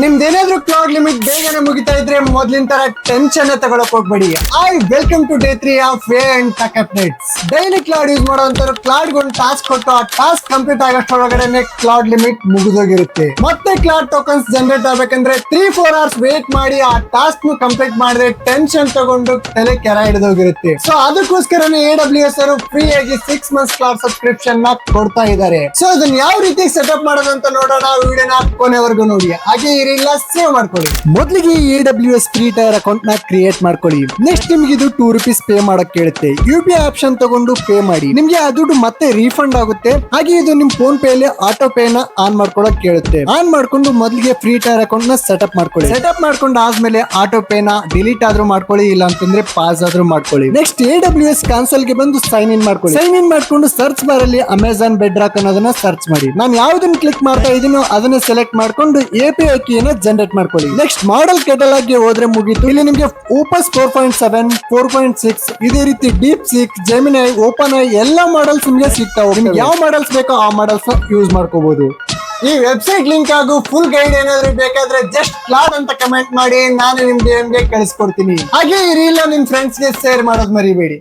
ನಿಮ್ದೇನಾದ್ರೂ cloud limit ಬೇಗನೆ ಮುಗಿತಾ ಇದ್ರೆ ಮೊದ್ಲಿನ ತರ ಟೆನ್ಷನ್ ತಗೊಳಕ್ ಹೋಗ್ಬೇಡಿ. Welcome to day 3 of way and tech updates. Daily Claude use ಮಾಡೋಂಥವ್ರು ಕ್ಲೌಡ್ ಒಂದು ಟಾಸ್ಕ್ ಕೊಟ್ಟು ಆ ಟಾಸ್ಕ್ ಕಂಪ್ಲೀಟ್ ಆಗೋಷ್ಟೊಳಗಡೆ ಕ್ಲೌಡ್ ಲಿಮಿಟ್ ಮುಗಿದೋಗಿರುತ್ತೆ. ಮತ್ತೆ ಕ್ಲೌಡ್ ಟೋಕನ್ಸ್ ಜನರೇಟ್ ಆಗ್ಬೇಕಂದ್ರೆ 3-4 ಅವರ್ಸ್ ವೇಟ್ ಮಾಡಿ ಆ ಟಾಸ್ಕ್ ನು ಕಂಪ್ಲೀಟ್ ಮಾಡಿದ್ರೆ ಟೆನ್ಷನ್ ತಗೊಂಡು ತಲೆ ಕೆರ ಹಿಡಿದೋಗಿರುತ್ತೆ. ಸೊ ಅದಕ್ಕೋಸ್ಕರನೇ AWS ಅವರು ಫ್ರೀ ಆಗಿ 6 ಮಂತ್ಸ್ ಕ್ಲೌಡ್ ಸಬ್ಸ್ಕ್ರಿಪ್ಷನ್ ನ ಕೊಡ್ತಾ ಇದ್ದಾರೆ. ಸೊ ಅದನ್ನ ಯಾವ ರೀತಿ ಸೆಟಪ್ ಮಾಡೋದು ಅಂತ ನೋಡೋಣ. ವಿಡಿಯೋನ ಕೊನೆವರೆಗೂ ನೋಡಿ, ಹಾಗೆ ಇಲ್ಲ ಸೇವ್ ಮಾಡ್ಕೊಳ್ಳಿ. ಮೊದಲಿಗೆ AWS ಫ್ರೀ ಟೈರ್ ಅಕೌಂಟ್ ನ ಕ್ರಿಯೇಟ್ ಮಾಡ್ಕೊಳ್ಳಿ. ನೆಕ್ಸ್ಟ್ ನಿಮ್ಗೆ ಇದು ₹2 ಪೇ ಮಾಡಕ್ ಕೇಳುತ್ತೆ. UPI ಆಪ್ಷನ್ ತಗೊಂಡು ಪೇ ಮಾಡಿ. ನಿಮ್ಗೆ ಆ ದುಡ್ಡು ಮತ್ತೆ ರೀಫಂಡ್ ಆಗುತ್ತೆ. ಹಾಗೆ ಇದು ನಿಮ್ ಫೋನ್ ಪೇ ಅಲ್ಲಿ ಆಟೋ ಪೇ ನ ಆನ್ ಮಾಡ್ಕೊಳಕ್ ಕೇಳುತ್ತೆ. ಆನ್ ಮಾಡ್ಕೊಂಡು ಮೊದಲಿಗೆ ಫ್ರೀ ಟೈರ್ ಅಕೌಂಟ್ ನ ಸೆಟಪ್ ಮಾಡ್ಕೊಳ್ಳಿ. ಸೆಟಪ್ ಮಾಡ್ಕೊಂಡು ಆದ್ಮೇಲೆ ಆಟೋ ಪೇ ನ ಡಿಲೀಟ್ ಆದ್ರೂ ಮಾಡ್ಕೊಳ್ಳಿ, ಇಲ್ಲ ಅಂತಂದ್ರೆ ಪಾಸ್ ಆದ್ರೂ ಮಾಡ್ಕೊಳ್ಳಿ. ನೆಕ್ಸ್ಟ್ AWS ಕಾನ್ಸಲ್ ಗೆ ಬಂದು ಸೈನ್ ಇನ್ ಮಾಡ್ಕೊಳ್ಳಿ. ಸೈನ್ ಇನ್ ಮಾಡ್ಕೊಂಡು ಸರ್ಚ್ ಬಾರ್ ಅಲ್ಲಿ ಅಮೆಜಾನ್ ಬೆಡ್ ರಾಕ್ ಅನ್ನೋದನ್ನ ಸರ್ಚ್ ಮಾಡಿ. ನಾನು ಯಾವ್ದನ್ನ ಕ್ಲಿಕ್ ಮಾಡ್ತಾ ಇದೀನೋ ಅದನ್ನ ಸೆಲೆಕ್ಟ್ ಮಾಡ್ಕೊಂಡು API ಜನರೇಟ್ ಮಾಡ್ಕೊಳ್ಳಿ. ನೆಕ್ಸ್ಟ್ ಮಾಡೆಲ್ ಕೆಟಲಾಗ್ ಗೆ ಹೋದ್ರೆ ಮುಗೀತು. ಇಲ್ಲಿ ನಿಮಗೆ ಓಪಸ್ 4.7, 4.6 ಇದೇ ರೀತಿ ಡೀಪ್ ಸಿಕ್, ಜೆಮಿನೈ, ಓಪನ್ ಐ ಎಲ್ಲ ಮಾಡಲ್ಸ್ ನಿಮಗೆ ಸಿಗ್ತಾವೆ. ನಿಮ್ಗೆ ಯಾವ ಮಾಡಲ್ಸ್ ಬೇಕೋ ಆ ಮಾಡಲ್ಸ್ ಯೂಸ್ ಮಾಡ್ಕೋಬಹುದು. ಈ ವೆಬ್ಸೈಟ್ ಲಿಂಕ್ ಹಾಗೂ ಫುಲ್ ಗೈಡ್ ಏನಾದ್ರು ಬೇಕಾದ್ರೆ ಜಸ್ಟ್ ಕ್ಲೌಡ್ ಅಂತ ಕಮೆಂಟ್ ಮಾಡಿ, ನಾನು ನಿಮ್ಗೆ ಕಳಿಸ್ಕೊಡ್ತೀನಿ. ಹಾಗೆ ಈ ರೀಲ್ ನಿಮ್ ಫ್ರೆಂಡ್ಸ್ ಗೆ ಶೇರ್ ಮಾಡೋದು ಮರಿಬೇಡಿ.